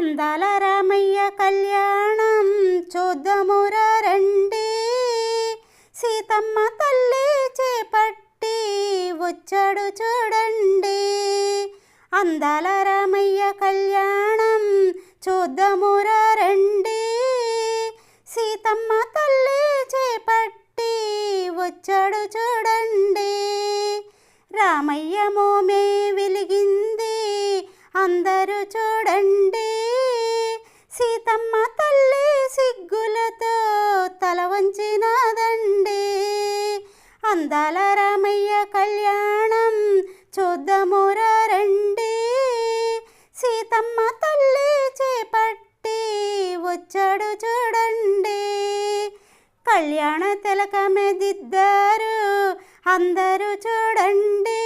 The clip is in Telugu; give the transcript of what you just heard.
అందాల రామయ్య కళ్యాణం చూద్దామురా రండి, సీతమ్మ తల్లి చేపట్టి వచ్చాడు చూడండి. అందాల రామయ్య కళ్యాణం చూద్దామురా రండి, సీతమ్మ తల్లి చేపట్టి వచ్చాడు చూడండి. రామయ్య మోమే వెలిగింది అందరూ చూడండి, సీతమ్మ తల్లి సిగ్గులతో తల వంచినదండి. అందాల రామయ్య కళ్యాణం చూద్దామురా రండి, సీతమ్మ తల్లి చేపట్టి వచ్చాడు చూడండి. కళ్యాణ తిలకమే దిద్దారు అందరూ చూడండి,